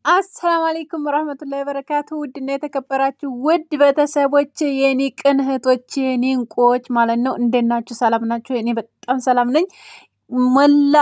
አሰላሙ አለይኩም ወራህመቱላሂ ወበረካቱ። ውድና የተከበራችሁ ውድ ቤተሰቦች የኔ ቅን እህቶች የኔ እንቁዎች ማለት ነው፣ እንዴት ናችሁ? ሰላም ናችሁ? እኔ በጣም ሰላም ነኝ። ሞላ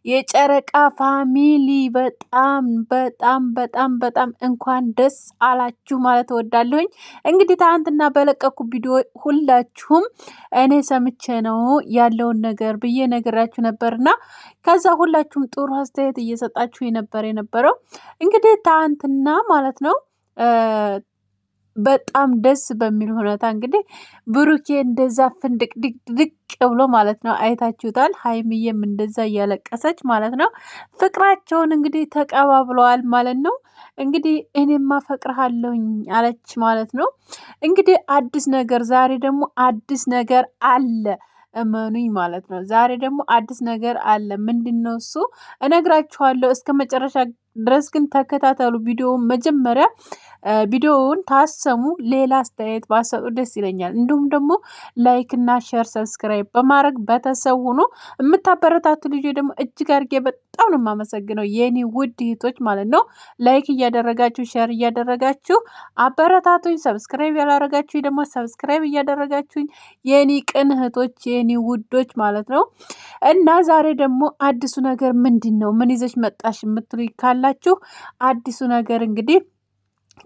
የጨረቃ ፋሚሊ በጣም በጣም በጣም በጣም እንኳን ደስ አላችሁ ማለት እወዳለሁኝ። እንግዲህ ትናንትና በለቀኩ ቪዲዮ ሁላችሁም እኔ ሰምቼ ነው ያለውን ነገር ብዬ ነግራችሁ ነበርና ከዛ ሁላችሁም ጥሩ አስተያየት እየሰጣችሁ ነበር የነበረው። እንግዲህ ትናንትና ማለት ነው በጣም ደስ በሚል ሁኔታ እንግዲህ ብሩኬ እንደዛ ፍንድቅ ድቅ ብሎ ማለት ነው አይታችሁታል። ሀይሚዬም እንደዛ እያለቀሰች ማለት ነው ፍቅራቸውን እንግዲህ ተቀባብለዋል ማለት ነው። እንግዲህ እኔማ ፈቅርሃለሁኝ አለች ማለት ነው። እንግዲህ አዲስ ነገር ዛሬ ደግሞ አዲስ ነገር አለ እመኑኝ ማለት ነው። ዛሬ ደግሞ አዲስ ነገር አለ። ምንድነው እሱ? እነግራችኋለሁ። እስከ መጨረሻ ድረስ ግን ተከታተሉ። ቪዲዮውን መጀመሪያ ቪዲዮውን ታሰሙ ሌላ አስተያየት ባሰጡ ደስ ይለኛል። እንዲሁም ደግሞ ላይክ እና ሼር ሰብስክራይብ በማድረግ ቤተሰብ ሆኖ የምታበረታቱ ልጆች ደግሞ እጅግ አድርጌ በጣም ነው የማመሰግነው የኔ ውድ እህቶች ማለት ነው። ላይክ እያደረጋችሁ ሼር እያደረጋችሁ አበረታቱኝ። ሰብስክራይብ ያላረጋችሁ ደግሞ ሰብስክራይብ እያደረጋችሁኝ የኔ ቅን እህቶች የኔ ውዶች ማለት ነው። እና ዛሬ ደግሞ አዲሱ ነገር ምንድን ነው? ምን ይዘሽ መጣሽ የምትሉ ካላችሁ አዲሱ ነገር እንግዲህ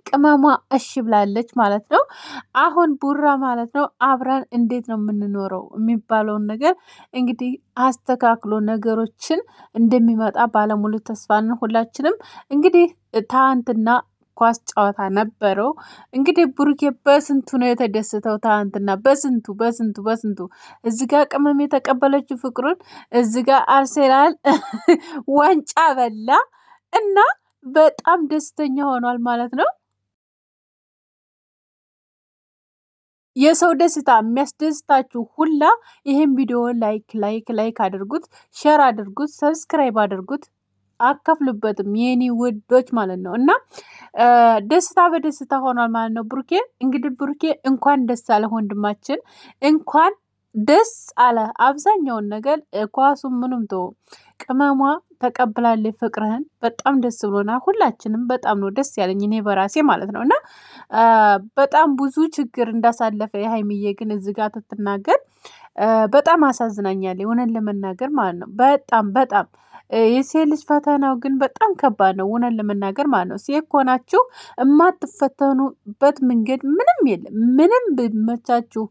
ቅመሟ እሺ ብላለች ማለት ነው። አሁን ቡራ ማለት ነው አብረን እንዴት ነው የምንኖረው የሚባለውን ነገር እንግዲህ አስተካክሎ ነገሮችን እንደሚመጣ ባለሙሉ ተስፋ ነን ሁላችንም። እንግዲህ ትናንትና ኳስ ጨዋታ ነበረው። እንግዲህ ብሩኬ በስንቱ ነው የተደሰተው ትናንትና፣ በስንቱ በስንቱ በስንቱ። እዚህ ጋር ቅመም የተቀበለችው ፍቅሩን፣ እዚህ ጋር አርሴናል ዋንጫ በላ እና በጣም ደስተኛ ሆኗል ማለት ነው። የሰው ደስታ የሚያስደስታችሁ ሁላ ይሄን ቪዲዮ ላይክ አድርጉት፣ ሼር አድርጉት፣ ሰብስክራይብ አድርጉት፣ አከፍሉበትም የኔ ውዶች ማለት ነው። እና ደስታ በደስታ ሆኗል ማለት ነው። ብሩኬ እንግዲህ ብሩኬ እንኳን ደስ አለ ወንድማችን፣ እንኳን ደስ አለ። አብዛኛውን ነገር ኳሱ ምንም ተው፣ ቅመሟ ተቀብላለች ፍቅርህን። በጣም ደስ ብሎናል ሁላችንም። በጣም ነው ደስ ያለኝ እኔ በራሴ ማለት ነው። እና በጣም ብዙ ችግር እንዳሳለፈ የሀይሚዬ ግን እዚህ ጋር ትትናገር በጣም አሳዝናኛል እውነት ለመናገር ማለት ነው። በጣም በጣም የሴት ልጅ ፈተናው ግን በጣም ከባድ ነው እውነት ለመናገር ማለት ነው። ሴት ከሆናችሁ የማትፈተኑበት መንገድ ምንም የለም። ምንም ብመቻችሁ፣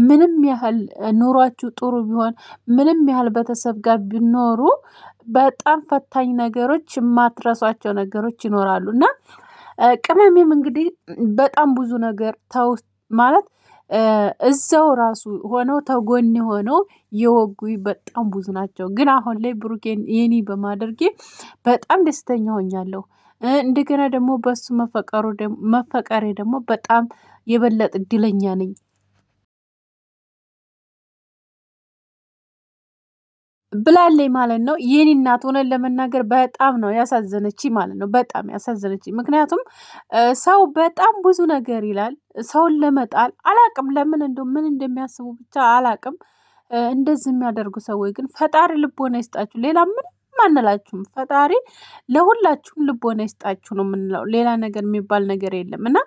ምንም ያህል ኑሯችሁ ጥሩ ቢሆን፣ ምንም ያህል ቤተሰብ ጋር ቢኖሩ በጣም ፈታኝ ነገሮች፣ የማትረሷቸው ነገሮች ይኖራሉ። እና ቅመሜም እንግዲህ በጣም ብዙ ነገር ተውስጥ ማለት እዛው ራሱ ሆነው ተጎን ሆነው የወጉኝ በጣም ብዙ ናቸው። ግን አሁን ላይ ብሩኬን የኔ በማድረጌ በጣም ደስተኛ ሆኛለሁ። እንደገና ደግሞ በሱ መፈቀሬ ደግሞ በጣም የበለጠ እድለኛ ነኝ ብላለኝ ማለት ነው። የኔ እናት ሆነን ለመናገር በጣም ነው ያሳዘነች ማለት ነው። በጣም ያሳዘነች። ምክንያቱም ሰው በጣም ብዙ ነገር ይላል ሰውን ለመጣል አላቅም፣ ለምን እንደው ምን እንደሚያስቡ ብቻ አላቅም። እንደዚህ የሚያደርጉ ሰዎች ግን ፈጣሪ ልቦና ይስጣችሁ። ሌላ ምንም አንላችሁም። ፈጣሪ ለሁላችሁም ልቦና ይስጣችሁ ነው የምንለው። ሌላ ነገር የሚባል ነገር የለም። እና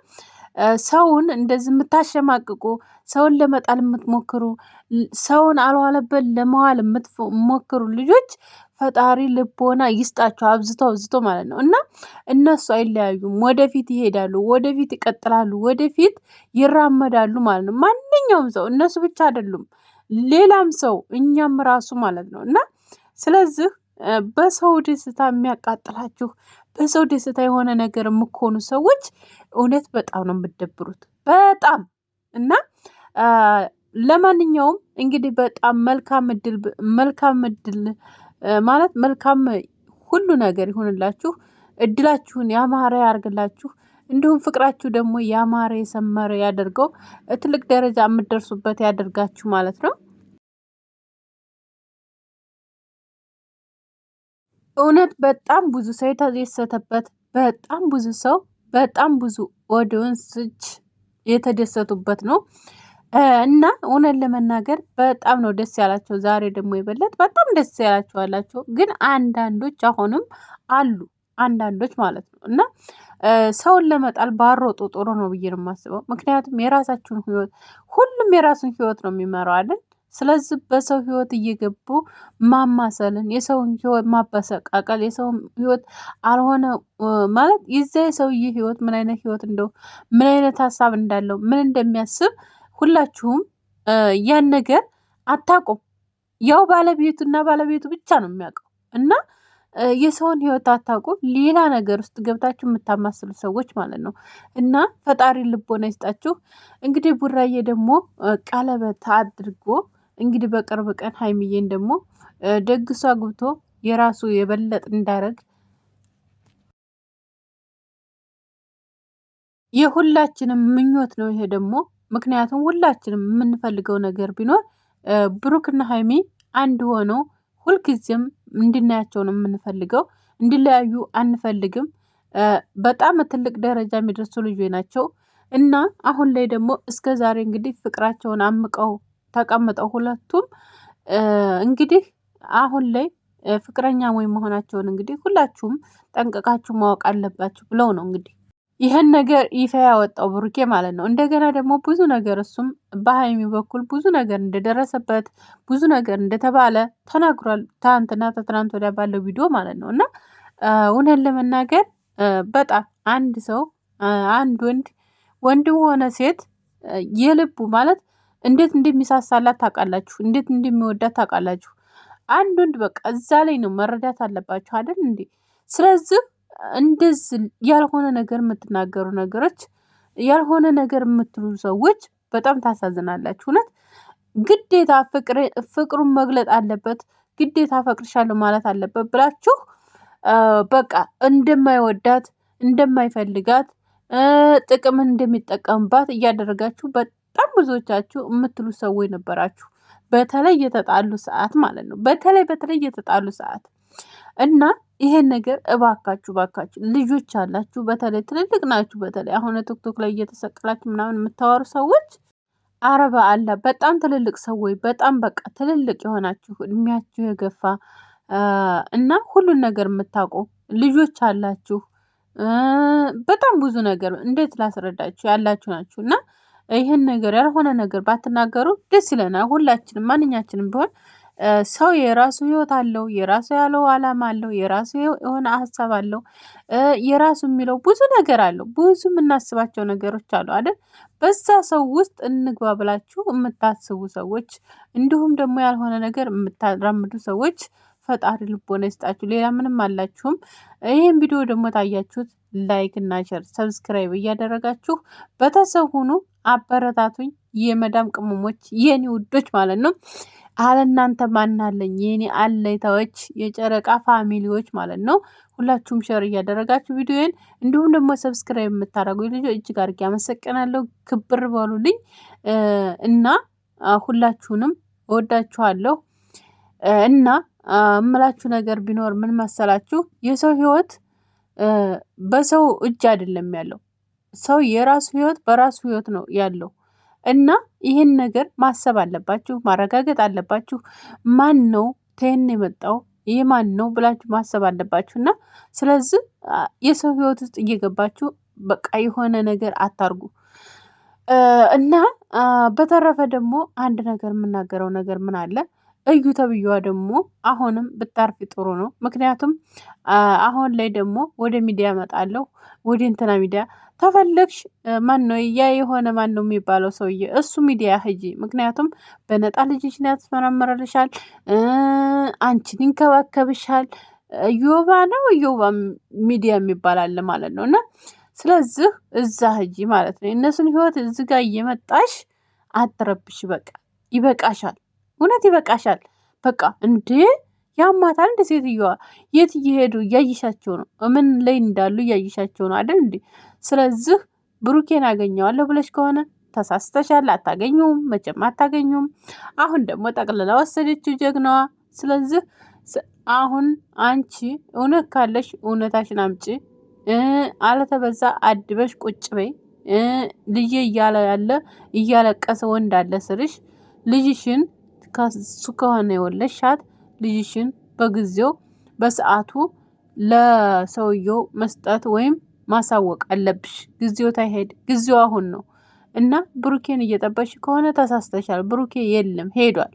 ሰውን እንደዚህ የምታሸማቅቁ፣ ሰውን ለመጣል የምትሞክሩ፣ ሰውን አልዋለበት ለመዋል የምትሞክሩ ልጆች ፈጣሪ ልቦና ይስጣቸው አብዝቶ ማለት ነው። እና እነሱ አይለያዩም፣ ወደፊት ይሄዳሉ፣ ወደፊት ይቀጥላሉ፣ ወደፊት ይራመዳሉ ማለት ነው። ማንኛውም ሰው እነሱ ብቻ አይደሉም፣ ሌላም ሰው እኛም ራሱ ማለት ነው። እና ስለዚህ በሰው ደስታ የሚያቃጥላችሁ፣ በሰው ደስታ የሆነ ነገር የምትሆኑ ሰዎች እውነት በጣም ነው የምትደብሩት፣ በጣም እና ለማንኛውም እንግዲህ በጣም መልካም እድል ማለት መልካም ሁሉ ነገር ይሆንላችሁ። እድላችሁን ያማረ ያርግላችሁ። እንዲሁም ፍቅራችሁ ደግሞ ያማረ የሰመረ ያደርገው። ትልቅ ደረጃ የምትደርሱበት ያደርጋችሁ ማለት ነው። እውነት በጣም ብዙ ሰው የተደሰተበት፣ በጣም ብዙ ሰው፣ በጣም ብዙ ኦዲየንሶች የተደሰቱበት ነው። እና እውነት ለመናገር በጣም ነው ደስ ያላቸው። ዛሬ ደግሞ የበለጠ በጣም ደስ ያላቸው አላቸው። ግን አንዳንዶች አሁንም አሉ አንዳንዶች ማለት ነው። እና ሰውን ለመጣል ባሮጡ ጥሩ ነው ብዬ ነው የማስበው። ምክንያቱም የራሳችሁን ህይወት ሁሉም የራሱን ህይወት ነው የሚመራው አይደል? ስለዚህ በሰው ህይወት እየገቡ ማማሰልን፣ የሰውን ህይወት ማበሰቃቀል፣ የሰውን ህይወት አልሆነ ማለት የዛ የሰውዬ ህይወት ምን አይነት ህይወት እንደው ምን አይነት ሀሳብ እንዳለው ምን እንደሚያስብ ሁላችሁም ያን ነገር አታውቁም። ያው ባለቤቱና ባለቤቱ ብቻ ነው የሚያውቀው እና የሰውን ህይወት አታውቁም። ሌላ ነገር ውስጥ ገብታችሁ የምታማስሉ ሰዎች ማለት ነው። እና ፈጣሪ ልቦና ይስጣችሁ። እንግዲህ ቡራዬ ደግሞ ቀለበት አድርጎ እንግዲህ በቅርብ ቀን ሀይሚዬን ደግሞ ደግሶ አግብቶ የራሱ የበለጥ እንዳረግ የሁላችንም ምኞት ነው ይሄ ደግሞ። ምክንያቱም ሁላችንም የምንፈልገው ነገር ቢኖር ብሩክና ሀይሚ አንድ ሆነው ሁልጊዜም እንድናያቸው ነው የምንፈልገው። እንዲለያዩ አንፈልግም። በጣም ትልቅ ደረጃ የሚደርሱ ልጆች ናቸው እና አሁን ላይ ደግሞ እስከ ዛሬ እንግዲህ ፍቅራቸውን አምቀው ተቀምጠው ሁለቱም እንግዲህ አሁን ላይ ፍቅረኛ ወይ መሆናቸውን እንግዲህ ሁላችሁም ጠንቀቃችሁ ማወቅ አለባችሁ ብለው ነው እንግዲህ ይህን ነገር ይፋ ያወጣው ብሩኬ ማለት ነው። እንደገና ደግሞ ብዙ ነገር እሱም በሀይሚ በኩል ብዙ ነገር እንደደረሰበት ብዙ ነገር እንደተባለ ተናግሯል። ትናንትና ከትናንት ወዲያ ባለው ቪዲዮ ማለት ነው። እና እውነት ለመናገር በጣም አንድ ሰው አንድ ወንድም ሆነ ሴት የልቡ ማለት እንዴት እንደሚሳሳላት ታውቃላችሁ፣ እንዴት እንደሚወዳት ታውቃላችሁ። አንድ ወንድ በቃ እዛ ላይ ነው መረዳት አለባችሁ አይደል እንዴ? ስለዚህ እንደዚህ ያልሆነ ነገር የምትናገሩ ነገሮች፣ ያልሆነ ነገር የምትሉ ሰዎች በጣም ታሳዝናላችሁ። እውነት ግዴታ ፍቅሩን መግለጥ አለበት፣ ግዴታ ፈቅርሻለሁ ማለት አለበት ብላችሁ በቃ እንደማይወዳት እንደማይፈልጋት ጥቅምን እንደሚጠቀምባት እያደረጋችሁ በጣም ብዙዎቻችሁ የምትሉ ሰዎች ነበራችሁ። በተለይ የተጣሉ ሰዓት ማለት ነው። በተለይ የተጣሉ ሰዓት እና ይሄን ነገር እባካችሁ ልጆች አላችሁ፣ በተለይ ትልልቅ ናችሁ። በተለይ አሁን ቲክቶክ ላይ እየተሰቀላችሁ ምናምን የምታወሩ ሰዎች አረባ አላ በጣም ትልልቅ ሰዎች በጣም በቃ ትልልቅ የሆናችሁ እድሜያችሁ የገፋ እና ሁሉን ነገር የምታውቁ ልጆች አላችሁ። በጣም ብዙ ነገር እንዴት ላስረዳችሁ ያላችሁ ናችሁ እና ይህን ነገር ያልሆነ ነገር ባትናገሩ ደስ ይለናል። ሁላችንም ማንኛችንም ቢሆን ሰው የራሱ ህይወት አለው፣ የራሱ ያለው አላማ አለው፣ የራሱ የሆነ ሀሳብ አለው፣ የራሱ የሚለው ብዙ ነገር አለው። ብዙ የምናስባቸው ነገሮች አሉ አይደል? በዛ ሰው ውስጥ እንግባ ብላችሁ የምታስቡ ሰዎች እንዲሁም ደግሞ ያልሆነ ነገር የምታራምዱ ሰዎች ፈጣሪ ልቦና ይስጣችሁ። ሌላ ምንም አላችሁም። ይህን ቪዲዮ ደግሞ ታያችሁት ላይክ እና ሸር ሰብስክራይብ እያደረጋችሁ ቤተሰብ ሁኑ። አበረታቱኝ የመዳም ቅመሞች የኔ ውዶች ማለት ነው። አለ እናንተ ማናለኝ የኔ አለይታዎች የጨረቃ ፋሚሊዎች ማለት ነው። ሁላችሁም ሸር እያደረጋችሁ ቪዲዮን እንዲሁም ደግሞ ሰብስክራይብ የምታደርጉ ልጆች እጅግ አድርጌ አመሰግናለሁ። ክብር በሉልኝ እና ሁላችሁንም እወዳችኋለሁ። እና እምላችሁ ነገር ቢኖር ምን መሰላችሁ? የሰው ህይወት በሰው እጅ አይደለም ያለው። ሰው የራሱ ህይወት በራሱ ህይወት ነው ያለው እና ይህን ነገር ማሰብ አለባችሁ፣ ማረጋገጥ አለባችሁ። ማን ነው ተን የመጣው ይህ ማን ነው ብላችሁ ማሰብ አለባችሁ። እና ስለዚህ የሰው ህይወት ውስጥ እየገባችሁ በቃ የሆነ ነገር አታርጉ። እና በተረፈ ደግሞ አንድ ነገር የምናገረው ነገር ምን አለ እዩ ተብዬዋ ደግሞ አሁንም ብታርፊ ጥሩ ነው። ምክንያቱም አሁን ላይ ደግሞ ወደ ሚዲያ እመጣለሁ፣ ወደ እንትና ሚዲያ ተፈለግሽ ማን ነው ያ የሆነ ማን ነው የሚባለው ሰውዬ እሱ ሚዲያ ሂጂ። ምክንያቱም በነጣ ልጅሽን ያስመረምርልሻል፣ አንቺን ይንከባከብሻል። ዮባ ነው ዮባ ሚዲያ የሚባል አለ ማለት ነው። እና ስለዚህ እዛ ሂጂ ማለት ነው። የእነሱን ህይወት እዚህ ጋር እየመጣሽ አትረብሽ። በቃ ይበቃሻል። እውነት ይበቃሻል። በቃ እንዴ ያማታል እንደ ሴትዮዋ የት እየሄዱ እያይሻቸው ነው? ምን ላይ እንዳሉ እያይሻቸው ነው አይደል እንዴ? ስለዚህ ብሩኬን አገኘዋለሁ ብለሽ ከሆነ ተሳስተሻል። አታገኙም፣ መቼም አታገኙም። አሁን ደግሞ ጠቅልላ ወሰደችው ጀግናዋ። ስለዚህ አሁን አንቺ እውነት ካለሽ እውነታሽን አምጪ፣ አለተበዛ አድበሽ ቁጭ በይ። ልጄ እያለ ያለ እያለቀሰ ወንድ አለ ስርሽ ልጅሽን ከሱ ከሆነ የወለሻት ልጅሽን በጊዜው በሰዓቱ ለሰውየው መስጠት ወይም ማሳወቅ አለብሽ። ጊዜው ታይሄድ ጊዜው አሁን ነው እና ብሩኬን እየጠበሽ ከሆነ ተሳስተሻል። ብሩኬ የለም ሄዷል።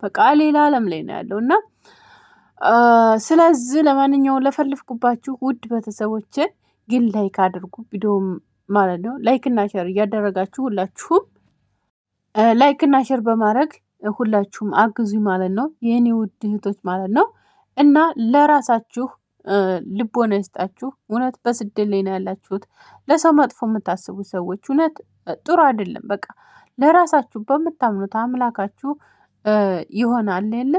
በቃ ሌላ ዓለም ላይ ነው ያለው እና ስለዚህ ለማንኛውም ለፈልፍኩባችሁ ውድ ቤተሰቦቼ ግን ላይክ አድርጉ ቪዲዮም ማለት ነው። ላይክ እና ሼር እያደረጋችሁ ሁላችሁም ላይክ እና ሼር በማድረግ ሁላችሁም አግዙኝ ማለት ነው የኔ ውድ እህቶች ማለት ነው። እና ለራሳችሁ ልቦና ይስጣችሁ። እውነት በስደት ላይ ነው ያላችሁት። ለሰው መጥፎ የምታስቡ ሰዎች እውነት ጥሩ አይደለም። በቃ ለራሳችሁ በምታምኑት አምላካችሁ ይሆናል የለ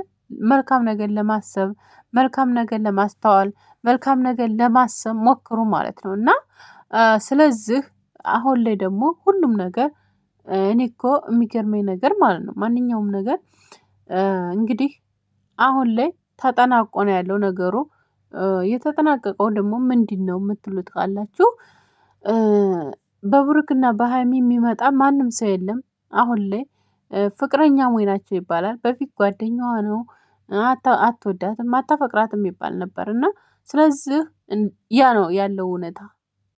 መልካም ነገር ለማሰብ መልካም ነገር ለማስተዋል መልካም ነገር ለማሰብ ሞክሩ ማለት ነው። እና ስለዚህ አሁን ላይ ደግሞ ሁሉም ነገር እኔ እኮ የሚገርመኝ ነገር ማለት ነው ማንኛውም ነገር እንግዲህ አሁን ላይ ተጠናቆ ነው ያለው ነገሩ። የተጠናቀቀው ደግሞ ምንድነው የምትሉት ካላችሁ በብሩክና በሃይሚ የሚመጣ ማንም ሰው የለም። አሁን ላይ ፍቅረኛሞች ናቸው ይባላል። በፊት ጓደኛዋ ነው አትወዳትም አታፈቅራትም ይባል ነበር እና ስለዚህ ያ ነው ያለው እውነታ።